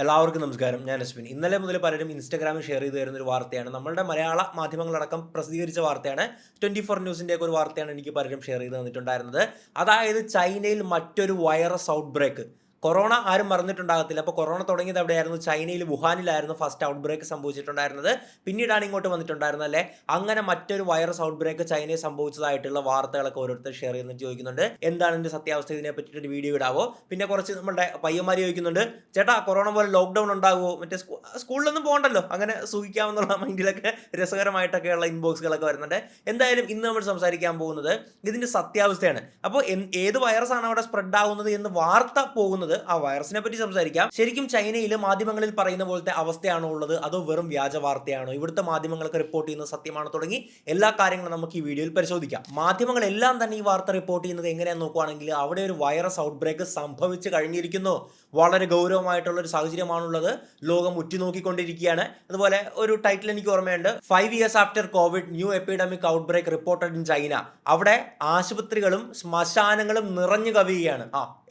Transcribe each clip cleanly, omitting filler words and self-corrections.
എല്ലാവർക്കും നമസ്കാരം. ഞാൻ അശ്വിൻ. ഇന്നലെ മുതൽ പലരും ഇൻസ്റ്റാഗ്രാമിൽ ഷെയർ ചെയ്ത് തരുന്ന ഒരു വാർത്തയാണ്. നമ്മളുടെ മലയാള മാധ്യമങ്ങളടക്കം പ്രസിദ്ധീകരിച്ച വാർത്തയാണ്. 24 ന്യൂസിൻ്റെയൊക്കെ ഒരു വാർത്തയാണ് എനിക്ക് പലരും ഷെയർ ചെയ്ത് തന്നിട്ടുണ്ടായിരുന്നത്. അതായത് ചൈനയിൽ മറ്റൊരു വൈറസ് ഔട്ട് ബ്രേക്ക്. കൊറോണ ആരും മറന്നിട്ടുണ്ടാകത്തില്ല. അപ്പോൾ കൊറോണ തുടങ്ങിയത് എവിടെയായിരുന്നു? ചൈനയിൽ വുഹാനിലായിരുന്നു ഫസ്റ്റ് ഔട്ട് ബ്രേക്ക് സംഭവിച്ചിട്ടുണ്ടായിരുന്നത്. പിന്നീടാണ് ഇങ്ങോട്ട് വന്നിട്ടുണ്ടായിരുന്നത് അല്ലേ? അങ്ങനെ മറ്റൊരു വൈറസ് ഔട്ട് ബ്രേക്ക് ചൈനയിൽ സംഭവിച്ചതായിട്ടുള്ള വാർത്തകളൊക്കെ ഓരോരുത്തർ ഷെയർ ചെയ്യുന്നത് ചോദിക്കുന്നുണ്ട്. എന്താണ് ഇതിൻ്റെ സത്യാവസ്ഥ? ഇതിനെ പറ്റിയിട്ട് വീഡിയോ ഇടാവോ? പിന്നെ കുറച്ച് നമ്മുടെ പയ്യന്മാർ ചോദിക്കുന്നുണ്ട്, ചേട്ടാ കൊറോണ പോലെ ലോക്ക്ഡൗൺ ഉണ്ടാകുമോ? മറ്റേ സ്കൂളിലൊന്നും പോകണ്ടല്ലോ, അങ്ങനെ സൂഹിക്കാമെന്നുള്ള മൈൻഡിലൊക്കെ രസകരമായിട്ടൊക്കെയുള്ള ഇൻബോക്സുകളൊക്കെ വരുന്നുണ്ട്. എന്തായാലും ഇന്ന് നമ്മൾ സംസാരിക്കാൻ പോകുന്നത് ഇതിൻ്റെ സത്യാവസ്ഥയാണ്. അപ്പോൾ ഏത് വൈറസാണ് അവിടെ സ്പ്രെഡ് ആകുന്നത് എന്ന് വാർത്ത പോകുന്നത്, ആ വൈറസിനെ പറ്റി സംസാരിക്കാം. ശരിക്കും ചൈനയിൽ മാധ്യമങ്ങളിൽ പറയുന്ന പോലത്തെ അവസ്ഥയാണോ ഉള്ളത്, അതോ വെറും വ്യാജ വാർത്തയാണോ? ഇവിടുത്തെ മാധ്യമങ്ങളൊക്കെ റിപ്പോർട്ട് ചെയ്യുന്നത് സത്യമാണോ? തുടങ്ങി എല്ലാ കാര്യങ്ങളും നമുക്ക് ഈ വീഡിയോയിൽ പരിശോധിക്കാം. മാധ്യമങ്ങളെല്ലാം തന്നെ ഈ വാർത്ത റിപ്പോർട്ട് ചെയ്യുന്നത് എങ്ങനെയാണെന്ന് നോക്കുകയാണെങ്കിൽ അവിടെ ഒരു വൈറസ് ഔട്ട് ബ്രേക്ക് സംഭവിച്ചു കഴിഞ്ഞിരിക്കുന്നു. വളരെ ഗൗരവമായിട്ടുള്ള ഒരു സാഹചര്യമാണുള്ളത്. ലോകം ഉറ്റുനോക്കിക്കൊണ്ടിരിക്കുകയാണ്. അതുപോലെ ഒരു ടൈറ്റിൽ എനിക്ക് ഓർമ്മയുണ്ട്, 5 years after Covid new epidemic outbreak reported in China. അവിടെ ആശുപത്രികളും ശ്മശാനങ്ങളും നിറഞ്ഞു കവിയുകയാണ്.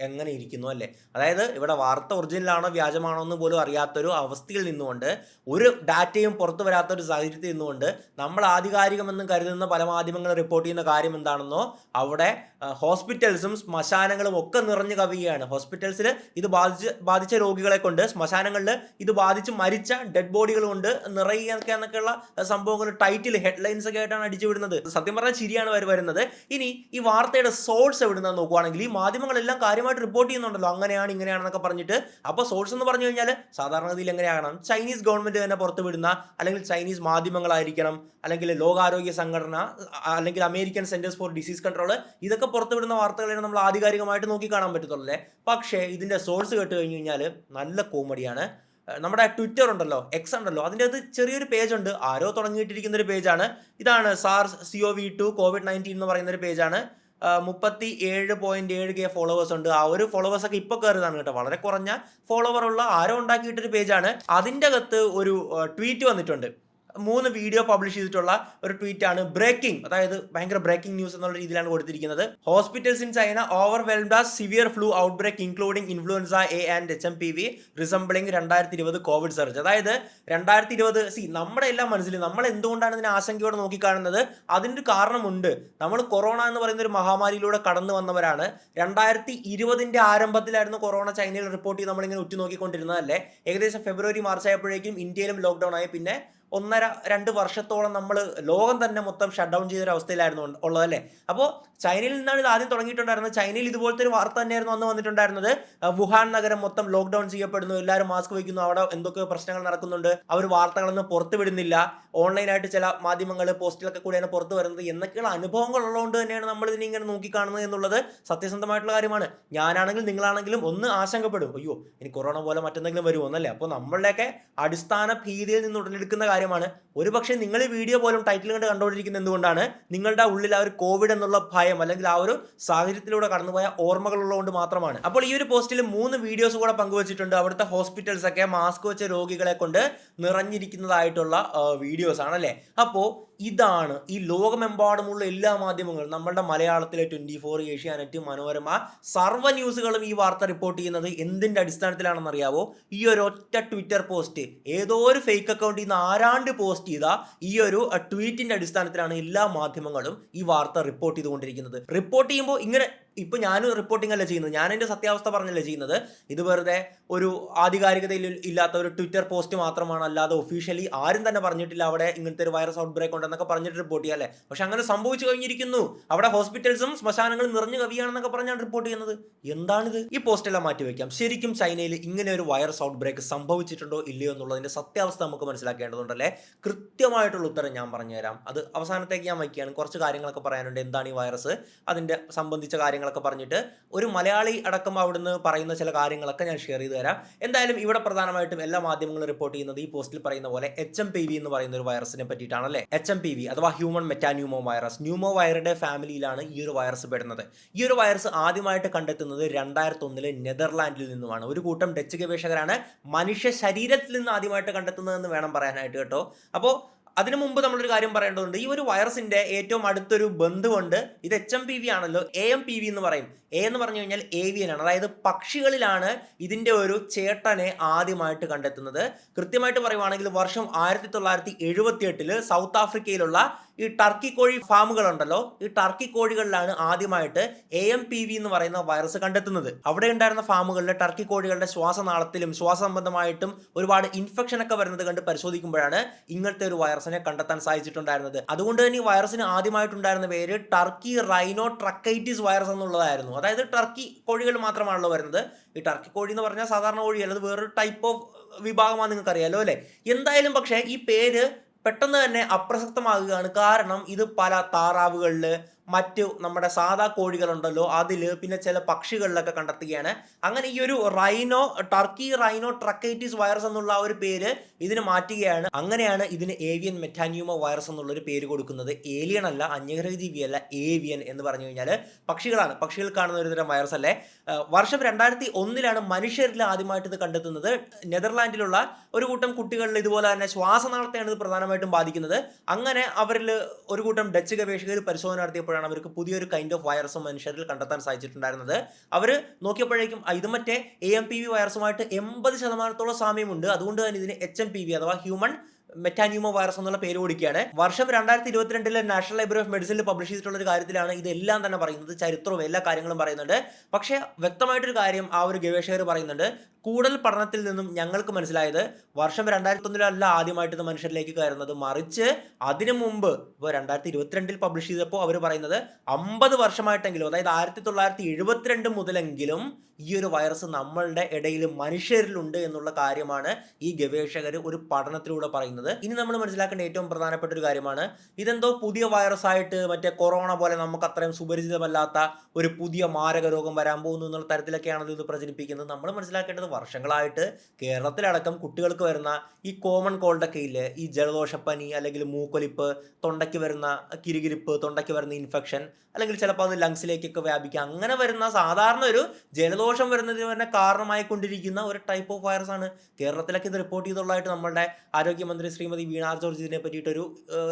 എങ്ങനെ ഇരിക്കുന്നു അല്ലേ? അതായത് ഇവിടെ വാർത്ത ഒറിജിനലാണോ വ്യാജമാണോ എന്ന് പോലും അറിയാത്തൊരു അവസ്ഥയിൽ നിന്നുകൊണ്ട്, ഒരു ഡാറ്റയും പുറത്തു വരാത്തൊരു സാഹചര്യത്തിൽ നിന്നുകൊണ്ട് നമ്മൾ ആധികാരികമെന്ന് കരുതുന്ന പല മാധ്യമങ്ങൾ റിപ്പോർട്ട് ചെയ്യുന്ന കാര്യം എന്താണെന്നോ, അവിടെ ഹോസ്പിറ്റൽസും ശ്മശാനങ്ങളും ഒക്കെ നിറഞ്ഞു കവിയുകയാണ്. ഹോസ്പിറ്റൽസിൽ ഇത് ബാധിച്ച രോഗികളെ കൊണ്ട്, ശ്മശാനങ്ങളിൽ ഇത് ബാധിച്ച് മരിച്ച ഡെഡ് ബോഡികൾ കൊണ്ട് നിറയുക എന്നൊക്കെയുള്ള സംഭവങ്ങൾ ടൈറ്റിൽ ഹെഡ്ലൈൻസ് ഒക്കെ ആയിട്ടാണ് അടിച്ചു വിടുന്നത്. സത്യം പറഞ്ഞാൽ ശരിയാണ് വരുന്നത്. ഇനി ഈ വാർത്തയുടെ സോഴ്സ് എവിടുന്നാന്ന് നോക്കുവാണെങ്കിൽ ഈ മാധ്യമങ്ങളെല്ലാം കാര്യമായിട്ട് റിപ്പോർട്ട് ചെയ്യുന്നുണ്ടല്ലോ, അങ്ങനെയാണ് ഇങ്ങനെയാണെന്നൊക്കെ പറഞ്ഞിട്ട്. അപ്പോൾ സോഴ്സ് എന്ന് പറഞ്ഞു കഴിഞ്ഞാൽ സാധാരണഗതിയിൽ എങ്ങനെയാകണം? ചൈനീസ് ഗവൺമെന്റ് തന്നെ പുറത്തുവിടുന്ന, അല്ലെങ്കിൽ ചൈനീസ് മാധ്യമങ്ങളായിരിക്കണം, അല്ലെങ്കിൽ ലോകാരോഗ്യ സംഘടന, അല്ലെങ്കിൽ American centres four disease control, ഇതൊക്കെ പുറത്തുവിടുന്ന വാർത്തകളാണ് നമ്മൾ ആധികാരികമായിട്ട് നോക്കി കാണാൻ പറ്റത്തുള്ളൂ അല്ലേ? പക്ഷേ ഇതിന്റെ സോഴ്സ് കേട്ട് കഴിഞ്ഞ് കഴിഞ്ഞാൽ നല്ല കോമഡിയാണ്. നമ്മുടെ ട്വിറ്റർ ഉണ്ടല്ലോ, എക്സ് ഉണ്ടല്ലോ, അതിൻ്റെ അത് ചെറിയൊരു പേജ് ഉണ്ട്. ആരോ തുടങ്ങിയിട്ടിരിക്കുന്ന ഒരു പേജാണ്. ഇതാണ് SARS-CoV-2 COVID-19 എന്ന് പറയുന്ന ഒരു പേജാണ്. 37.7K ഫോളോവേഴ്സ് ഉണ്ട്. ആ ഒരു ഫോളോവേഴ്സൊക്കെ ഇപ്പോൾ കയറിയതാണ് കേട്ടോ. വളരെ കുറഞ്ഞ ഫോളോവർ ഉള്ള ആരോ ഉണ്ടാക്കിയിട്ടൊരു പേജാണ്. അതിൻ്റെ അകത്ത് ഒരു ട്വീറ്റ് വന്നിട്ടുണ്ട്. 3 വീഡിയോ പബ്ലിഷ് ചെയ്തിട്ടുള്ള ഒരു ട്വീറ്റാണ്. ബ്രേക്കിംഗ്, അതായത് ഭയങ്കര ബ്രേക്കിംഗ് ന്യൂസ് എന്നുള്ള രീതിയിലാണ് കൊടുത്തിരിക്കുന്നത്. Hospitals in China overwhelmed as severe flu outbreak including influenza A and HMPV resembling 2020 Covid surge. അതായത് 2020 നമ്മുടെ എല്ലാം മനസ്സിൽ നമ്മൾ എന്തുകൊണ്ടാണ് ഇതിനെ ആശങ്കയോടെ നോക്കിക്കാണുന്നത്? അതിൻ്റെ കാരണമുണ്ട്. നമ്മൾ കൊറോണ എന്ന് പറയുന്ന ഒരു മഹാമാരിയിലൂടെ കടന്നു വന്നവരാണ്. 2020 ആരംഭത്തിലായിരുന്നു കൊറോണ ചൈനയിൽ റിപ്പോർട്ട് ചെയ്ത് നമ്മളിങ്ങനെ ഉറ്റുനോക്കിക്കൊണ്ടിരുന്നതല്ലേ? ഏകദേശം ഫെബ്രുവരി മാർച്ച് ആയപ്പോഴേക്കും ഇന്ത്യയിലും ലോക്ക്ഡൗൺ ആയി. പിന്നെ 1.5-2 വർഷത്തോളം നമ്മൾ ലോകം തന്നെ മൊത്തം ഷട്ട് ഡൗൺ ചെയ്തൊരു അവസ്ഥയിലായിരുന്നു ഉള്ളതല്ലേ? അപ്പോൾ ചൈനയിൽ നിന്നാണ് ഇത് ആദ്യം തുടങ്ങിയിട്ടുണ്ടായിരുന്നത്. ചൈനയിൽ ഇതുപോലത്തെ ഒരു വാർത്ത തന്നെയായിരുന്നു അന്ന് വന്നിട്ടുണ്ടായിരുന്നത്. വുഹാൻ നഗരം മൊത്തം ലോക്ക്ഡൗൺ ചെയ്യപ്പെടുന്നു, എല്ലാവരും മാസ്ക് വയ്ക്കുന്നു, അവിടെ എന്തൊക്കെ പ്രശ്നങ്ങൾ നടക്കുന്നുണ്ട്, അവർ വാർത്തകളൊന്നും പുറത്തു വിടുന്നില്ല, ഓൺലൈനായിട്ട് ചില മാധ്യമങ്ങൾ പോസ്റ്റിലൊക്കെ കൂടിയാണ് പുറത്തു വരുന്നത് എന്നൊക്കെയുള്ള അനുഭവങ്ങൾ ഉള്ളതുകൊണ്ട് തന്നെയാണ് നമ്മൾ ഇതിനെ ഇങ്ങനെ നോക്കിക്കാണുന്നത് എന്നുള്ളത് സത്യസന്ധമായിട്ടുള്ള കാര്യമാണ്. ഞാനാണെങ്കിലും നിങ്ങളാണെങ്കിലും ഒന്ന് ആശങ്കപ്പെടും, അയ്യോ ഇനി കൊറോണ പോലെ മറ്റെന്തെങ്കിലും വരുമോ എന്നല്ലേ? അപ്പോൾ നമ്മളുടെയൊക്കെ അടിസ്ഥാന ഭീതിയിൽ നിന്ന് ഉടലെടുക്കുന്ന കാര്യമാണ്. ഒരുപക്ഷെ നിങ്ങൾ ഈ വീഡിയോ പോലും ടൈറ്റിൽ കണ്ടുകൊണ്ടിരിക്കുന്നത് എന്തുകൊണ്ടാണ്? നിങ്ങളുടെ ഉള്ളിൽ ആ ഒരു കോവിഡ് എന്നുള്ള ഭയം, അല്ലെങ്കിൽ ആ ഒരു സാഹചര്യത്തിലൂടെ കടന്നുപോയ ഓർമ്മകൾ ഉള്ളതുകൊണ്ട് മാത്രമാണ്. അപ്പോൾ ഈ ഒരു പോസ്റ്റിൽ 3 വീഡിയോസ് കൂടെ പങ്കുവച്ചിട്ടുണ്ട്. അവിടുത്തെ ഹോസ്പിറ്റൽസ് ഒക്കെ മാസ്ക് വെച്ച രോഗികളെ കൊണ്ട് നിറഞ്ഞിരിക്കുന്നതായിട്ടുള്ള വീഡിയോസ് ആണല്ലേ? അപ്പോൾ ഇതാണ് ഈ ലോകമെമ്പാടുമുള്ള എല്ലാ മാധ്യമങ്ങളും, നമ്മളുടെ മലയാളത്തിലെ 24, ഏഷ്യാനെറ്റ്, മനോരമ, സർവ്വ ന്യൂസുകളും ഈ വാർത്ത റിപ്പോർട്ട് ചെയ്യുന്നത് എന്തിൻ്റെ അടിസ്ഥാനത്തിലാണെന്ന് അറിയാവോ? ഈ ഒരു ഒറ്റ ട്വിറ്റർ പോസ്റ്റ്, ഏതോ ഒരു ഫേക്ക് അക്കൗണ്ടിൽ നിന്ന് ആരാണ്ട് പോസ്റ്റ് ചെയ്ത ഈ ഒരു ട്വീറ്റിന്റെ അടിസ്ഥാനത്തിലാണ് എല്ലാ മാധ്യമങ്ങളും ഈ വാർത്ത റിപ്പോർട്ട് ചെയ്തുകൊണ്ടിരിക്കുന്നത്. റിപ്പോർട്ട് ചെയ്യുമ്പോൾ ഇങ്ങനെ, ഇപ്പൊ ഞാനും റിപ്പോർട്ടിംഗ് അല്ല ചെയ്യുന്നത്, ഞാൻ എൻ്റെ സത്യാവസ്ഥ പറഞ്ഞല്ലേ ചെയ്യുന്നത്. ഇത് വെറുതെ ഒരു ആധികാരികതയിൽ ഇല്ലാത്ത ഒരു ട്വിറ്റർ പോസ്റ്റ് മാത്രമാണ്, അല്ലാതെ ഒഫീഷ്യലി ആരും തന്നെ പറഞ്ഞിട്ടില്ല അവിടെ ഇങ്ങനത്തെ ഒരു വൈറസ് ഔട്ട് ബ്രേക്ക് ഉണ്ടെന്നൊക്കെ പറഞ്ഞിട്ട് റിപ്പോർട്ട് ചെയ്യാം അല്ലേ? പക്ഷെ അങ്ങനെ സംഭവിച്ചു കഴിഞ്ഞിരിക്കുന്നു. അവിടെ ഹോസ്പിറ്റൽസും ശ്മശാനങ്ങളും നിറഞ്ഞു കവിയാണെന്നൊക്കെ പറഞ്ഞാണ് റിപ്പോർട്ട് ചെയ്യുന്നത്. എന്താണിത്? ഈ പോസ്റ്റെല്ലാം മാറ്റി വയ്ക്കാം. ശരിക്കും ചൈനയിൽ ഇങ്ങനെ ഒരു വൈറസ് ഔട്ട് ബ്രേക്ക് സംഭവിച്ചിട്ടുണ്ടോ ഇല്ലയോ എന്നുള്ളതിന്റെ സത്യാവസ്ഥ നമുക്ക് മനസ്സിലാക്കേണ്ടതുണ്ടല്ലേ? കൃത്യമായിട്ടുള്ള ഉത്തരം ഞാൻ പറഞ്ഞുതരാം. അത് അവസാനത്തേക്ക് ഞാൻ വയ്ക്കുകയാണ്. കുറച്ച് കാര്യങ്ങളൊക്കെ പറയാനുണ്ട്. എന്താണ് ഈ വൈറസ്, അതിന്റെ സംബന്ധിച്ച കാര്യങ്ങളൊക്കെ പറഞ്ഞിട്ട് ഒരു മലയാളി അടക്കം അവിടുന്ന് പറയുന്ന ചില കാര്യങ്ങളൊക്കെ ഞാൻ ഷെയർ ചെയ്ത് തരാം. എന്തായാലും ഇവിടെ പ്രധാനമായിട്ടും എല്ലാ മാധ്യമങ്ങളും റിപ്പോർട്ട് ചെയ്യുന്നത് ഈ പോസ്റ്റിൽ പറയുന്ന പോലെ HMPV എന്ന് പറയുന്ന ഒരു വൈറസിനെ പറ്റിയിട്ടാണല്ലേ? HMPV അഥവാ ഹ്യൂമൻ മെറ്റാന്യൂമോ വൈറസ്, ന്യൂമോ വൈറയുടെ ഫാമിലിയിലാണ് ഈ ഒരു വൈറസ് പെടുന്നത്. ഈ ഒരു വൈറസ് ആദ്യമായിട്ട് കണ്ടെത്തുന്നത് 2001 നെതർലാൻഡിൽ നിന്നുമാണ്. ഒരു കൂട്ടം ഡച്ച് ഗവേഷകരാണ് മനുഷ്യ ശരീരത്തിൽ നിന്ന് ആദ്യമായിട്ട് കണ്ടെത്തുന്നതെന്ന് വേണം പറയാനായിട്ട് കേട്ടോ. അപ്പോൾ അതിനു മുമ്പ് നമ്മളൊരു കാര്യം പറയേണ്ടതുണ്ട്. ഈ ഒരു വൈറസിന്റെ ഏറ്റവും അടുത്തൊരു ബന്ധുവുണ്ട്. ഇത് HMPV ആണല്ലോ. AMPV എന്ന് പറയും. എന്ന് പറഞ്ഞു കഴിഞ്ഞാൽ ഏവിയൻ ആണ്. അതായത് പക്ഷികളിലാണ് ഇതിന്റെ ഒരു ചേട്ടനെ ആദ്യമായിട്ട് കണ്ടെത്തുന്നത്. കൃത്യമായിട്ട് പറയുവാണെങ്കിൽ വർഷം 1978 സൗത്ത് ആഫ്രിക്കയിലുള്ള ഈ ടർക്കി കോഴി ഫാമുകളുണ്ടല്ലോ, ഈ ടർക്കി കോഴികളിലാണ് ആദ്യമായിട്ട് AMPV എന്ന് പറയുന്ന വൈറസ് കണ്ടെത്തുന്നത്. അവിടെ ഉണ്ടായിരുന്ന ഫാമുകളിൽ ടർക്കി കോഴികളുടെ ശ്വാസനാളത്തിലും ശ്വാസസംബന്ധമായിട്ടും ഒരുപാട് ഇൻഫെക്ഷൻ ഒക്കെ വരുന്നത് കണ്ട് പരിശോധിക്കുമ്പോഴാണ് ഇങ്ങനത്തെ ഒരു വൈറസിനെ കണ്ടെത്താൻ സാധിച്ചിട്ടുണ്ടായിരുന്നത്. അതുകൊണ്ട് തന്നെ ഈ വൈറസിന് ആദ്യമായിട്ടുണ്ടായിരുന്ന പേര് ടർക്കി റൈനോ ട്രക്കൈറ്റിസ് വൈറസ് എന്നുള്ളതായിരുന്നു. അതായത് ടർക്കി കോഴികൾ മാത്രമാണല്ലോ വരുന്നത്. ഈ ടർക്കി കോഴി എന്ന് പറഞ്ഞാൽ സാധാരണ കോഴിയല്ല, അത് വേറൊരു ടൈപ്പ് ഓഫ് വിഭാഗമാണ്, നിങ്ങൾക്ക് അറിയാലോ അല്ലേ. എന്തായാലും പക്ഷേ ഈ പേര് പെട്ടെന്ന് തന്നെ അപ്രസക്തമാകുകയാണ്. കാരണം ഇത് പല താറാവുകളിൽ, മറ്റു നമ്മുടെ സാധാ കോഴികളുണ്ടല്ലോ അതിൽ, പിന്നെ ചില പക്ഷികളിലൊക്കെ കണ്ടെത്തുകയാണ്. അങ്ങനെ ഈ ഒരു ടർക്കി റൈനോ ട്രക്കൈറ്റിസ് വൈറസ് എന്നുള്ള ഒരു പേര് ഇതിന് മാറ്റുകയാണ്. അങ്ങനെയാണ് ഇതിന് ഏവിയൻ മെറ്റാന്യൂമ വൈറസ് എന്നുള്ളൊരു പേര് കൊടുക്കുന്നത്. ഏലിയൻ അല്ല, അന്യഗ്രഹ ജീവിയല്ല, ഏവിയൻ എന്ന് പറഞ്ഞു കഴിഞ്ഞാൽ പക്ഷികളാണ്. പക്ഷികൾ കാണുന്ന ഒരു തരം വൈറസ് അല്ലേ. വർഷം 2001 മനുഷ്യരിൽ ആദ്യമായിട്ട് ഇത് കണ്ടെത്തുന്നത്. നെതർലാൻഡിലുള്ള ഒരു കൂട്ടം കുട്ടികളിൽ ഇതുപോലെ തന്നെ ശ്വാസനാളത്തെയാണ് ഇത് പ്രധാനമായിട്ടും ബാധിക്കുന്നത്. അങ്ങനെ അവരിൽ ഒരു കൂട്ടം ഡച്ച് ഗവേഷകർ പരിശോധന നടത്തിയപ്പോൾ അവർക്ക് പുതിയൊരു കൈൻഡ് ഓഫ് വൈറസ് മനുഷ്യരിൽ കണ്ടെത്താൻ സാധിച്ചിട്ടുണ്ടായിരുന്നത്. അവർ നോക്കിയപ്പോഴേക്കും ഇത് മറ്റേ AMPV വൈറസുമായിട്ട് 80% സാമ്യമുണ്ട്. അതുകൊണ്ട് തന്നെ ഇതിന് HMPV അഥവാ ഹ്യൂമൻ മെറ്റാന്യൂമോ വൈറസ് എന്നുള്ള പേര് കൊടുക്കുകയാണ്. വർഷം 2022 നാഷണൽ ലൈബ്രറി ഓഫ് മെഡിസിനിൽ പബ്ലിഷ് ചെയ്തിട്ടുള്ള ഒരു കാര്യത്തിലാണ് ഇതെല്ലാം തന്നെ പറയുന്നത്. ചരിത്രവും എല്ലാ കാര്യങ്ങളും പറയുന്നുണ്ട്. പക്ഷേ വ്യക്തമായിട്ടൊരു കാര്യം ആ ഒരു ഗവേഷകർ പറയുന്നുണ്ട്. കൂടുതൽ പഠനത്തിൽ നിന്നും ഞങ്ങൾക്ക് മനസ്സിലായത് വർഷം 2001 ആദ്യമായിട്ട് ഇത് മനുഷ്യരിലേക്ക് കയറുന്നത്, മറിച്ച് അതിനു മുമ്പ് ഇപ്പോൾ 2022 പബ്ലിഷ് ചെയ്തപ്പോൾ അവർ പറയുന്നത് 50 വർഷമായിട്ടെങ്കിലും, അതായത് 1972 മുതലെങ്കിലും ഈ ഒരു വൈറസ് നമ്മളുടെ ഇടയിൽ മനുഷ്യരിലുണ്ട് എന്നുള്ള കാര്യമാണ് ഈ ഗവേഷകർ ഒരു പഠനത്തിലൂടെ പറയുന്നത്. ഇനി നമ്മൾ മനസ്സിലാക്കേണ്ട ഏറ്റവും പ്രധാനപ്പെട്ട ഒരു കാര്യമാണ്, ഇതെന്തോ പുതിയ വൈറസ് ആയിട്ട് മറ്റേ കൊറോണ പോലെ നമുക്ക് അത്രയും സുപരിചിതമല്ലാത്ത ഒരു പുതിയ മാരക രോഗം വരാൻ പോകുന്നു എന്നുള്ള തരത്തിലൊക്കെയാണല്ലോ ഇത് പ്രചരിപ്പിക്കുന്നത്. നമ്മൾ മനസ്സിലാക്കേണ്ടത് വർഷങ്ങളായിട്ട് കേരളത്തിലടക്കം കുട്ടികൾക്ക് വരുന്ന ഈ കോമൺ കോൾഡൊക്കെ ഇല്ലേ, ഈ ജലദോഷപ്പനി അല്ലെങ്കിൽ മൂക്കൊലിപ്പ്, തൊണ്ടയ്ക്ക് വരുന്ന കിരികിരിപ്പ്, തൊണ്ടയ്ക്ക് വരുന്ന ഇൻഫെക്ഷൻ, അല്ലെങ്കിൽ ചിലപ്പോൾ അത് ലങ്സിലേക്കൊക്കെ വ്യാപിക്കുക, അങ്ങനെ വരുന്ന സാധാരണ ഒരു ജലദോഷം വരുന്നതിന് തന്നെ കാരണമായി കൊണ്ടിരിക്കുന്ന ഒരു ടൈപ്പ് ഓഫ് വൈറസ് ആണ്. കേരളത്തിലൊക്കെ ഇത് റിപ്പോർട്ട് ചെയ്തുള്ളതായിട്ട് നമ്മളുടെ ആരോഗ്യമന്ത്രി ശ്രീമതി വീണ ജോർജ് ഇതിനെ പറ്റിയിട്ടൊരു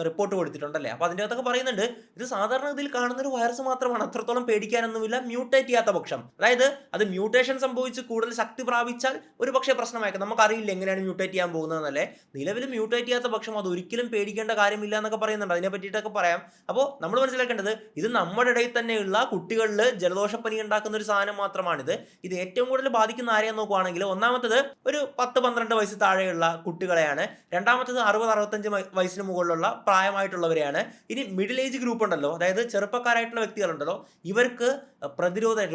റിപ്പോർട്ട് കൊടുത്തിട്ടുണ്ടല്ലേ. അപ്പോൾ അതിൻ്റെ അകത്തൊക്കെ പറയുന്നുണ്ട് ഇത് സാധാരണ ഇതിൽ കാണുന്ന ഒരു വൈറസ് മാത്രമാണ്, അത്രത്തോളം പേടിക്കാനൊന്നുമില്ല മ്യൂട്ടേറ്റ് ചെയ്യാത്ത പക്ഷം. അതായത് അത് മ്യൂട്ടേഷൻ സംഭവിച്ച് കൂടുതൽ ശക്തി പ്രാപിച്ചാൽ ഒരു പക്ഷേ പ്രശ്നമായേക്കാം. നമുക്കറിയില്ല എങ്ങനെയാണ് മ്യൂട്ടേറ്റ് ചെയ്യാൻ പോകുന്നതെന്നല്ലേ. നിലവിൽ മ്യൂട്ടേറ്റ് ചെയ്യാത്ത പക്ഷം അത് ഒരിക്കലും പേടിക്കേണ്ട കാര്യമില്ല എന്നൊക്കെ പറയുന്നുണ്ട്. അതിനെ പറ്റിയിട്ടൊക്കെ പറയാം. അപ്പോൾ നമ്മൾ മനസ്സിലാക്കേണ്ടത് ഇത് നമ്മുടെ ഇടയിൽ തന്നെയുള്ള കുട്ടികളിൽ ജലദോഷപ്പനി ഉണ്ടാക്കുന്ന ഒരു സാധനം മാത്രമാണിത്. ഇത് ഏറ്റവും കൂടുതൽ ബാധിക്കുന്ന ആരെയാന്ന് നോക്കുവാണെങ്കിൽ ഒന്നാമത്തത് ഒരു 10-12 വയസ്സ് താഴെയുള്ള കുട്ടികളെയാണ്. രണ്ടാമത്തത് 60-65 വയസ്സിന് മുകളിലുള്ള പ്രായമായിട്ടുള്ളവരെയാണ്. ഇനി മിഡിൽ ഏജ് ഗ്രൂപ്പ് ഉണ്ടല്ലോ, അതായത് ചെറുപ്പക്കാരായിട്ടുള്ള വ്യക്തികളുണ്ടല്ലോ, ഇവർക്ക്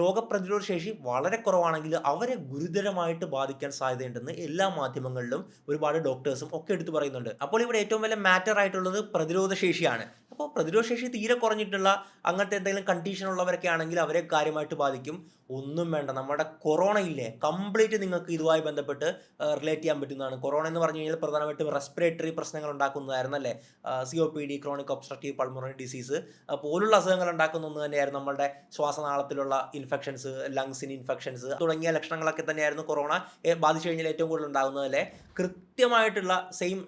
രോഗപ്രതിരോധ ശേഷി വളരെ കുറവാണെങ്കിൽ അവരെ ഗുരുതരമായിട്ട് ബാധിക്കാൻ സാധ്യതയുണ്ടെന്ന് എല്ലാ മാധ്യമങ്ങളിലും ഒരുപാട് ഡോക്ടേഴ്സും ഒക്കെ എടുത്തു പറയുന്നുണ്ട്. അപ്പോൾ ഇവിടെ ഏറ്റവും വലിയ മാറ്റർ ആയിട്ടുള്ളത് പ്രതിരോധ ശേഷിയാണ്. അപ്പോൾ പ്രതിരോധ ശേഷി തീരെ കുറഞ്ഞിട്ടുള്ള അങ്ങനത്തെ എന്തെങ്കിലും കണ്ടീഷൻ ഉള്ളവരൊക്കെ ആണെങ്കിൽ അവരെ കാര്യമായിട്ട് ബാധിക്കും. ഒന്നും വേണ്ട, നമ്മുടെ കൊറോണ ഇല്ലേ, കംപ്ലീറ്റ് നിങ്ങൾക്ക് ഇതുമായി ബന്ധപ്പെട്ട് റിലേറ്റ് ചെയ്യാൻ പറ്റുന്നതാണ്. കൊറോണ എന്ന് പറഞ്ഞു കഴിഞ്ഞാൽ പ്രധാനമായിട്ടും റെസ്പിറേറ്ററി പ്രശ്നങ്ങൾ ഉണ്ടാക്കുന്നതായിരുന്നു അല്ലേ. COPD, chronic obstructive pulmonary disease പോലുള്ള അസുഖങ്ങൾ ഉണ്ടാക്കുന്ന ഒന്ന് തന്നെയായിരുന്നു നമ്മുടെ ശ്വാസനാളത്തിലുള്ള ഇൻഫെക്ഷൻസ്, ലങ്സിന് ഇൻഫെക്ഷൻസ് തുടങ്ങിയ ലക്ഷണങ്ങളൊക്കെ തന്നെയായിരുന്നു കൊറോണ ബാധിച്ചു കഴിഞ്ഞാൽ ഏറ്റവും കൂടുതൽ ഉണ്ടാകുന്നത് അല്ലേ. കൃത്യമായിട്ടുള്ള സെയിം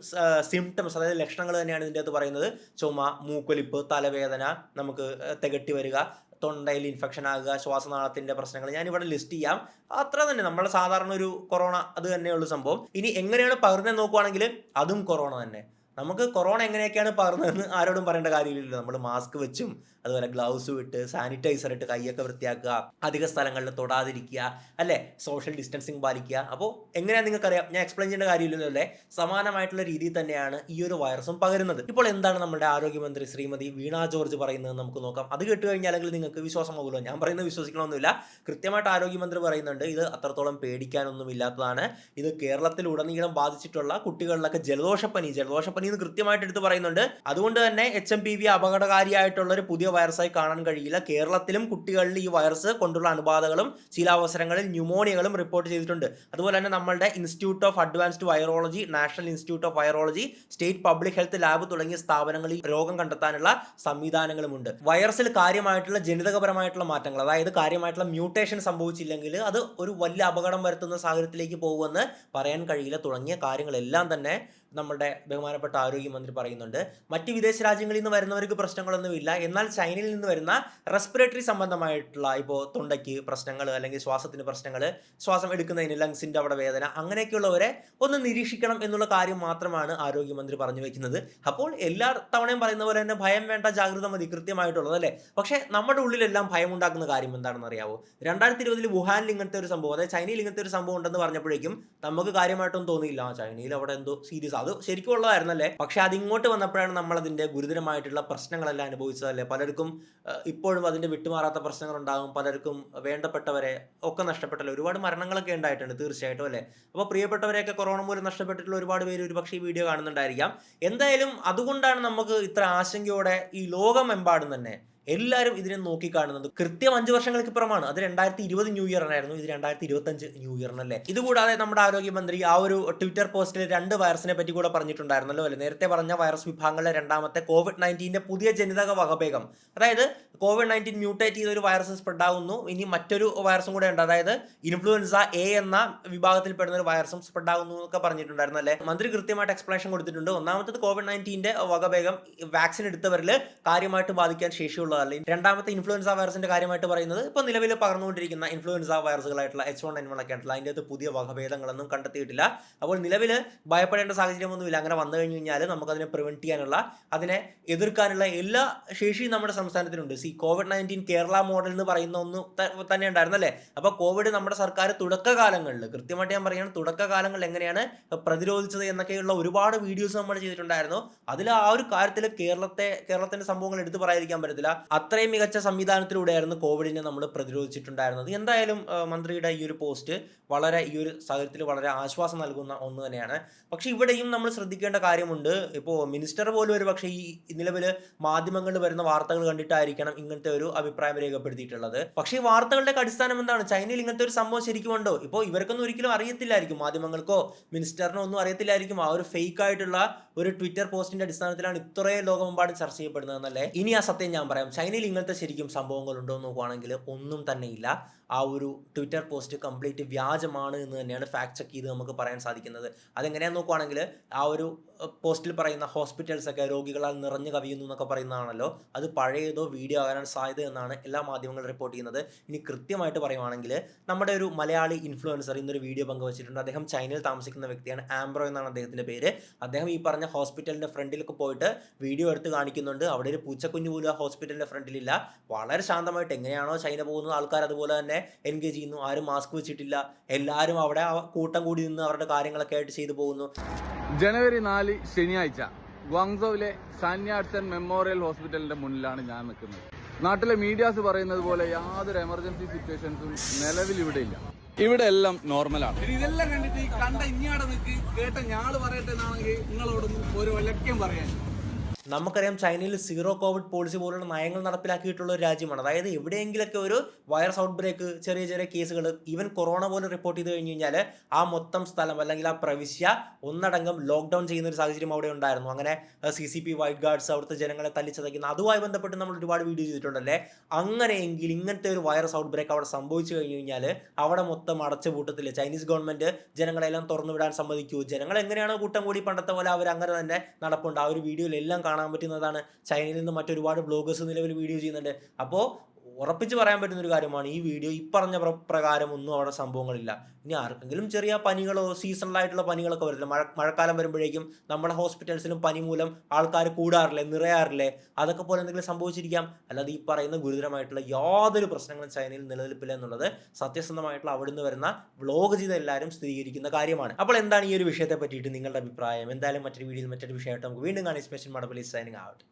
സിംറ്റംസ്, അതായത് ലക്ഷണങ്ങൾ തന്നെയാണ് ഇതിൻ്റെ അകത്ത് പറയുന്നത്. ചുമ, മൂക്കൊലിപ്പ്, തലവേദന, നമുക്ക് തികട്ടി വരിക, തൊണ്ടയിൽ ഇൻഫെക്ഷൻ ആകുക, ശ്വാസനാളത്തിൻ്റെ പ്രശ്നങ്ങൾ ഞാനിവിടെ ലിസ്റ്റ് ചെയ്യാം. അത്ര തന്നെ നമ്മുടെ സാധാരണ ഒരു കൊറോണ അത് തന്നെയുള്ള സംഭവം. ഇനി എങ്ങനെയാണ് പകർന്നത് നോക്കുവാണെങ്കിൽ അതും കൊറോണ തന്നെ. നമുക്ക് കൊറോണ എങ്ങനെയൊക്കെയാണ് പകർന്നതെന്ന് ആരോടും പറയേണ്ട കാര്യമില്ലല്ലോ. നമ്മൾ മാസ്ക് വെച്ചും അതുപോലെ ഗ്ലൗസ് ഇട്ട് സാനിറ്റൈസർ ഇട്ട് കൈയൊക്കെ വൃത്തിയാക്കുക, അധിക സ്ഥലങ്ങളിൽ തൊടാതിരിക്കുക അല്ലേ, സോഷ്യൽ ഡിസ്റ്റൻസിങ് പാലിക്കുക. അപ്പോൾ എങ്ങനെയാണ് നിങ്ങൾക്കറിയാം, ഞാൻ എക്സ്പ്ലെയിൻ ചെയ്യേണ്ട കാര്യമില്ലല്ലോ അല്ലേ. സമാനമായിട്ടുള്ള രീതിയിൽ തന്നെയാണ് ഈ ഒരു വൈറസും പകരുന്നത്. ഇപ്പോൾ എന്താണ് നമ്മുടെ ആരോഗ്യമന്ത്രി ശ്രീമതി വീണ ജോർജ് പറയുന്നത് നമുക്ക് നോക്കാം. അത് കേട്ട് കഴിഞ്ഞാൽ നിങ്ങൾക്ക് വിശ്വാസമാകുമല്ലോ. ഞാൻ പറയുന്നത് വിശ്വസിക്കണമെന്നില്ല. കൃത്യമായിട്ട് ആരോഗ്യമന്ത്രി പറയുന്നുണ്ട് ഇത് അത്രത്തോളം പേടിക്കാനൊന്നും ഇല്ലാത്തതാണ്. ഇത് കേരളത്തിലുടനീളം ബാധിച്ചിട്ടുള്ള കുട്ടികളിലൊക്കെ ജലദോഷപ്പനി എന്ന് കൃത്യമായിട്ട് എടുത്ത് പറയുന്നുണ്ട്. അതുകൊണ്ട് തന്നെ HMPV അപകടകാരിയായിട്ടുള്ള ഒരു പുതിയ വൈറസായി കാണാൻ കഴിയില്ല. കേരളത്തിലും കുട്ടികളിൽ ഈ വൈറസ് കൊണ്ടുള്ള അണുബാധകളും ചില അവസരങ്ങളിൽ ന്യൂമോണിയകളും റിപ്പോർട്ട് ചെയ്തിട്ടുണ്ട്. അതുപോലെ തന്നെ നമ്മളുടെ institute of advanced virology, national institute of virology, state public health lab തുടങ്ങിയ സ്ഥാപനങ്ങളിൽ രോഗം കണ്ടെത്താനുള്ള സംവിധാനങ്ങളുമുണ്ട്. വൈറസിൽ കാര്യമായിട്ടുള്ള ജനിതകപരമായിട്ടുള്ള മാറ്റങ്ങൾ, അതായത് കാര്യമായിട്ടുള്ള മ്യൂട്ടേഷൻ സംഭവിച്ചില്ലെങ്കിൽ അത് ഒരു വലിയ അപകടം വരുത്തുന്ന സാഹചര്യത്തിലേക്ക് പോകുമെന്ന് പറയാൻ കഴിയില്ല. തുടങ്ങിയ കാര്യങ്ങളെല്ലാം തന്നെ നമ്മുടെ ബഹുമാനപ്പെട്ട അതിനകത്ത് ആരോഗ്യമന്ത്രി പറയുന്നുണ്ട്, മറ്റ് വിദേശ രാജ്യങ്ങളിൽ നിന്ന് വരുന്നവർക്ക് പ്രശ്നങ്ങളൊന്നുമില്ല, എന്നാൽ ചൈനയിൽ നിന്ന് വരുന്ന റെസ്പിറേറ്ററി സംബന്ധമായിട്ടുള്ള ഇപ്പോൾ തൊണ്ടയ്ക്ക് പ്രശ്നങ്ങൾ അല്ലെങ്കിൽ ശ്വാസത്തിന് പ്രശ്നങ്ങൾ, ശ്വാസം എടുക്കുന്നതിന് ലങ്സിൻ്റെ അവിടെ വേദന, അങ്ങനെയൊക്കെയുള്ളവരെ ഒന്ന് നിരീക്ഷിക്കണം എന്നുള്ള കാര്യം മാത്രമാണ് ആരോഗ്യമന്ത്രി പറഞ്ഞു വയ്ക്കുന്നത്. അപ്പോൾ എല്ലാ തവണയും പറയുന്ന പോലെ തന്നെ ഭയം വേണ്ട, ജാഗ്രത മതി, കൃത്യമായിട്ടുള്ളത് അല്ലേ. പക്ഷേ നമ്മുടെ ഉള്ളിലെല്ലാം ഭയമുണ്ടാക്കുന്ന കാര്യം എന്താണെന്ന് അറിയാവോ? 2020 വുഹാനിൽ ഇങ്ങനത്തെ ഒരു സംഭവം, അതായത് ചൈനയിൽ ഇങ്ങനത്തെ ഒരു സംഭവം ഉണ്ടെന്ന് പറഞ്ഞപ്പോഴേക്കും നമുക്ക് കാര്യമായിട്ടൊന്നും തോന്നിയില്ല, ചൈനയിൽ അവിടെ എന്തോ സീരിയസ്, അത് ശരിക്കും ഉള്ളതായിരുന്നല്ലേ. പക്ഷെ അതിങ്ങോട്ട് വന്നപ്പോഴാണ് നമ്മൾ അതിൻ്റെ ഗുരുതരമായിട്ടുള്ള പ്രശ്നങ്ങളെല്ലാം അനുഭവിച്ചതല്ലേ. പലർക്കും ഇപ്പോഴും അതിൻ്റെ വിട്ടുമാറാത്ത പ്രശ്നങ്ങൾ ഉണ്ടാകും, പലർക്കും വേണ്ടപ്പെട്ടവരെ ഒക്കെ നഷ്ടപ്പെട്ടല്ലോ, ഒരുപാട് മരണങ്ങളൊക്കെ ഉണ്ടായിട്ടുണ്ട് തീർച്ചയായിട്ടും അല്ലേ. അപ്പോൾ പ്രിയപ്പെട്ടവരെയൊക്കെ കൊറോണ മൂലം നഷ്ടപ്പെട്ടിട്ടുള്ള ഒരുപാട് പേര് ഒരുപക്ഷെ ഈ വീഡിയോ കാണുന്നുണ്ടായിരിക്കാം. എന്തായാലും അതുകൊണ്ടാണ് നമുക്ക് ഇത്ര ആശങ്കയോടെ ഈ ലോകമെമ്പാടും തന്നെ എല്ലാവരും ഇതിനെ നോക്കിക്കാണുന്നത്. കൃത്യം 5 വർഷങ്ങൾക്ക് ഇപ്പുറമാണ്. അത് 2020 ന്യൂ ഇയറിനായിരുന്നു, ഇത് 2025 ന്യൂ ഇയറിനല്ലേ. ഇതുകൂടാതെ നമ്മുടെ ആരോഗ്യമന്ത്രി ആ ഒരു ട്വിറ്റർ പോസ്റ്റിൽ 2 വൈറസിനെ പറ്റി കൂടെ പറഞ്ഞിട്ടുണ്ടായിരുന്നല്ലോ അല്ലേ. നേരത്തെ പറഞ്ഞ വൈറസ് വിഭാഗങ്ങളിലെ രണ്ടാമത്തെ COVID-19 പുതിയ ജനിതക വകഭേദം, അതായത് COVID-19 മ്യൂട്ടേറ്റ് ചെയ്ത ഒരു വൈറസ് സ്പ്രെഡ് ആകുന്നു. ഇനി മറ്റൊരു വൈറസും കൂടെ ഉണ്ട്, അതായത് ഇൻഫ്ലുവൻസ എ എന്ന വിഭാഗത്തിൽപ്പെടുന്ന ഒരു വൈറസും സ്പ്രെഡ് ആകുന്നു എന്നൊക്കെ പറഞ്ഞിട്ടുണ്ടായിരുന്നല്ലേ. മന്ത്രി കൃത്യമായിട്ട് എക്സ്പ്ലനേഷൻ കൊടുത്തിട്ടുണ്ട്. ഒന്നാമത്തത് COVID-19 വകഭേദം വാക്സിൻ എടുത്തവരിൽ കാര്യമായിട്ട് ബാധിക്കാൻ ശേഷിയുള്ള, അല്ലെങ്കിൽ രണ്ടാമത്തെ ഇൻഫ്ലുവൻസ വൈറസിന്റെ കാര്യമായിട്ട് പറയുന്നത് ഇപ്പോൾ നിലവിൽ പകർന്നുകൊണ്ടിരിക്കുന്ന ഇൻഫ്ലുവൻസ വൈറസുകളായിട്ടുള്ള H1N1 ഒക്കെ ആയിട്ടുള്ള അതിൻ്റെ അകത്ത് പുതിയ വകഭേദങ്ങളൊന്നും കണ്ടെത്തിയിട്ടില്ല. അപ്പോൾ നിലവിൽ ഭയപ്പെടേണ്ട സാഹചര്യമൊന്നുമില്ല. അങ്ങനെ വന്നു കഴിഞ്ഞു കഴിഞ്ഞാൽ നമുക്കതിനെ പ്രിവെന്റ് ചെയ്യാനുള്ള, അതിനെ എതിർക്കാനുള്ള എല്ലാ ശേഷിയും നമ്മുടെ സംസ്ഥാനത്തിനുണ്ട്. COVID-19 കേരള മോഡൽ എന്ന് പറയുന്ന ഒന്ന് തന്നെ ഉണ്ടായിരുന്നല്ലേ. അപ്പോൾ കോവിഡ് നമ്മുടെ സർക്കാർ തുടക്കകാലങ്ങളിൽ, കൃത്യമായിട്ട് ഞാൻ പറയുകയാണ്, തുടക്കകാലങ്ങളിൽ എങ്ങനെയാണ് പ്രതിരോധിച്ചത് എന്നൊക്കെയുള്ള ഒരുപാട് വീഡിയോസ് നമ്മൾ ചെയ്തിട്ടുണ്ടായിരുന്നു. അതിൽ ആ ഒരു കാര്യത്തിൽ കേരളത്തിന്റെ സംഭവങ്ങൾ എടുത്തു പറയാതിരിക്കാൻ പറ്റത്തില്ല. അത്രയും മികച്ച സംവിധാനത്തിലൂടെയായിരുന്നു കോവിഡിനെ നമ്മൾ പ്രതിരോധിച്ചിട്ടുണ്ടായിരുന്നത്. എന്തായാലും മന്ത്രിയുടെ ഈ ഒരു പോസ്റ്റ് വളരെ ഈ ഒരു സാഹചര്യത്തിൽ വളരെ ആശ്വാസം നൽകുന്ന ഒന്ന് തന്നെയാണ്. പക്ഷേ ഇവിടെയും നമ്മൾ ശ്രദ്ധിക്കേണ്ട കാര്യമുണ്ട്. ഇപ്പോൾ മിനിസ്റ്റർ പോലും ഒരു പക്ഷേ ഈ നിലവിൽ മാധ്യമങ്ങളിൽ വരുന്ന വാർത്തകൾ കണ്ടിട്ടായിരിക്കണം ഇങ്ങനത്തെ ഒരു അഭിപ്രായം രേഖപ്പെടുത്തിയിട്ടുള്ളത്. പക്ഷേ ഈ വാർത്തകളുടെ അടിസ്ഥാനം എന്താണ്? ചൈനയിൽ ഇങ്ങനത്തെ ഒരു സംഭവം ശരിക്കും ഉണ്ടോ? ഇപ്പോൾ ഇവർക്കൊന്നും ഒരിക്കലും അറിയത്തില്ലായിരിക്കും, മാധ്യമങ്ങൾക്കോ മിനിസ്റ്ററിനോ ഒന്നും അറിയത്തില്ലായിരിക്കും. ആ ഒരു ഫേക്ക് ആയിട്ടുള്ള ഒരു ട്വിറ്റർ പോസ്റ്റിന്റെ അടിസ്ഥാനത്തിലാണ് ഇത്രയും ലോകമെമ്പാടും ചർച്ച ചെയ്യപ്പെടുന്നതെന്നല്ലേ. ഇനി ആ സത്യം ഞാൻ പറയാം, ചൈനയിൽ ഇങ്ങനത്തെ ശരിക്കും സംഭവങ്ങൾ ഉണ്ടോ എന്ന് നോക്കുവാണെങ്കിൽ ഒന്നും തന്നെയില്ല. ആ ഒരു ട്വിറ്റർ പോസ്റ്റ് കംപ്ലീറ്റ് വ്യാജമാണ് എന്ന് തന്നെയാണ് ഫാക്ട് ചെക്ക് ചെയ്ത് നമുക്ക് പറയാൻ സാധിക്കുന്നത്. അതെങ്ങനെയാണെന്ന് നോക്കുവാണെങ്കിൽ ആ ഒരു പോസ്റ്റിൽ പറയുന്ന ഹോസ്പിറ്റൽസൊക്കെ രോഗികളാൽ നിറഞ്ഞു കവിയുന്നു എന്നൊക്കെ പറയുന്നതാണല്ലോ, അത് പഴയതോ വീഡിയോ ആകാനാണ് സാധ്യത എന്നാണ് എല്ലാ മാധ്യമങ്ങളും റിപ്പോർട്ട് ചെയ്യുന്നത്. ഇനി കൃത്യമായിട്ട് പറയുവാണെങ്കിൽ നമ്മുടെ ഒരു മലയാളി ഇൻഫ്ലുവൻസർ ഇന്നൊരു വീഡിയോ പങ്കുവച്ചിട്ടുണ്ട്. അദ്ദേഹം ചൈനയിൽ താമസിക്കുന്ന വ്യക്തിയാണ്, ആംബ്രോ എന്നാണ് അദ്ദേഹത്തിൻ്റെ പേര്. അദ്ദേഹം ഈ പറഞ്ഞ ഹോസ്പിറ്റലിൻ്റെ ഫ്രണ്ടിലൊക്കെ പോയിട്ട് വീഡിയോ എടുത്ത് കാണിക്കുന്നുണ്ട്. അവിടെ ഒരു പൂച്ചക്കുഞ്ഞു പോലും ആ ഹോസ്പിറ്റലിൻ്റെ ഫ്രണ്ടിലില്ല. വളരെ ശാന്തമായിട്ട് എങ്ങനെയാണോ ചൈന പോകുന്നത്, ആൾക്കാർ അതുപോലെ തന്നെ എൻഗേജ് ചെയ്യുന്നു. ആരും മാസ്ക് വെച്ചിട്ടില്ല, എല്ലാവരും അവിടെ കൂട്ടം കൂടി നിന്ന് അവരുടെ കാര്യങ്ങളൊക്കെ ആയിട്ട് ചെയ്തു പോകുന്നു. ജനുവരി 4 ശനിയാഴ്ച ഗ്വാങ്സോവിലെ സാന്യാട്സൺ മെമ്മോറിയൽ ഹോസ്പിറ്റലിന്റെ മുന്നിലാണ് ഞാൻ നിൽക്കുന്നത്. നാട്ടിലെ മീഡിയാസ് പറയുന്നത് പോലെ യാതൊരു എമർജൻസി സിറ്റുവേഷൻസും നിലവിൽ ഇവിടെ ഇല്ല. ഇവിടെ എല്ലാം നോർമലാണ്. ഇതെല്ലാം കണ്ടിട്ട് ഈ കണ്ട ഇങ്ങാടെ നിൽക്ക് കേട്ട ഞാള് പറയട്ടെ എന്നാണെങ്കിൽ നിങ്ങളോടൊന്നും ഒരു വലക്കം പറയാൻ. നമുക്കറിയാം ചൈനയിൽ സീറോ കോവിഡ് പോളിസി പോലുള്ള നയങ്ങൾ നടപ്പിലാക്കിയിട്ടുള്ള ഒരു രാജ്യമാണ്. അതായത് എവിടെയെങ്കിലൊക്കെ ഒരു വൈറസ് ഔട്ട് ബ്രേക്ക്, ചെറിയ ചെറിയ കേസുകൾ, ഈവൻ കൊറോണ പോലും റിപ്പോർട്ട് ചെയ്ത് കഴിഞ്ഞ് കഴിഞ്ഞാൽ ആ മൊത്തം സ്ഥലം അല്ലെങ്കിൽ ആ പ്രവിശ്യ ഒന്നടങ്കം ലോക്ക്ഡൗൺ ചെയ്യുന്ന ഒരു സാഹചര്യം അവിടെ ഉണ്ടായിരുന്നു. അങ്ങനെ CCP വൈറ്റ് ഗാർഡ്സ് അവിടുത്തെ ജനങ്ങളെ തല്ലിച്ചതയ്ക്കുന്ന, അതുമായി ബന്ധപ്പെട്ട് നമ്മൾ ഒരുപാട് വീഡിയോ ചെയ്തിട്ടുണ്ടല്ലേ. അങ്ങനെയെങ്കിൽ ഇങ്ങനത്തെ ഒരു വൈറസ് ഔട്ട് ബ്രേക്ക് അവിടെ സംഭവിച്ചു കഴിഞ്ഞ് കഴിഞ്ഞാൽ അവിടെ മൊത്തം അടച്ചുപൂട്ടത്തില്ല. ചൈനീസ് ഗവൺമെൻറ് ജനങ്ങളെല്ലാം തുറന്നു വിടാൻ സമ്മതിക്കൂ? ജനങ്ങൾ എങ്ങനെയാണോ കൂട്ടം കൂടി പണ്ടത്തെ പോലെ അവർ അങ്ങനെ തന്നെ നടപ്പുണ്ട്. ആ ഒരു വീഡിയോയിലെല്ലാം കാണാൻ പറ്റുന്നതാണ്. ചൈനയിൽ നിന്ന് മറ്റൊരുപാട് ബ്ലോഗേഴ്സ് നിലവിൽ വീഡിയോ ചെയ്യുന്നുണ്ട്. അപ്പോൾ ഉറപ്പിച്ച് പറയാൻ പറ്റുന്നൊരു കാര്യമാണ്, ഈ വീഡിയോ ഈ പറഞ്ഞ പ്രകാരം ഒന്നും അവിടെ സംഭവങ്ങളില്ല. ഇനി ആർക്കെങ്കിലും ചെറിയ പനികളോ സീസണലായിട്ടുള്ള പനികളൊക്കെ വരില്ല, മഴക്കാലം വരുമ്പോഴേക്കും നമ്മുടെ ഹോസ്പിറ്റൽസിലും പനി മൂലം ആൾക്കാർ കൂടാറില്ലേ, നിറയാറില്ലേ, അതൊക്കെ പോലെ എന്തെങ്കിലും സംഭവിച്ചിരിക്കാം. അല്ലാതെ ഈ പറയുന്ന ഗുരുതരമായിട്ടുള്ള യാതൊരു പ്രശ്നങ്ങളും ചൈനയിൽ നിലനിൽപ്പില്ല എന്നുള്ളത് സത്യസന്ധമായിട്ടുള്ള അവിടുന്ന് വരുന്ന വ്ലോഗ് ചെയ്ത എല്ലാവരും സ്ഥിരീകരിക്കുന്ന കാര്യമാണ്. അപ്പോൾ എന്താണ് ഈ ഒരു വിഷയത്തെ പറ്റിയിട്ട് നിങ്ങളുടെ അഭിപ്രായം? എന്തായാലും മറ്റൊരു വീഡിയോയിൽ മറ്റൊരു വിഷയമായിട്ട് നമുക്ക് വീണ്ടും കാണാം. Special Madappally signing out.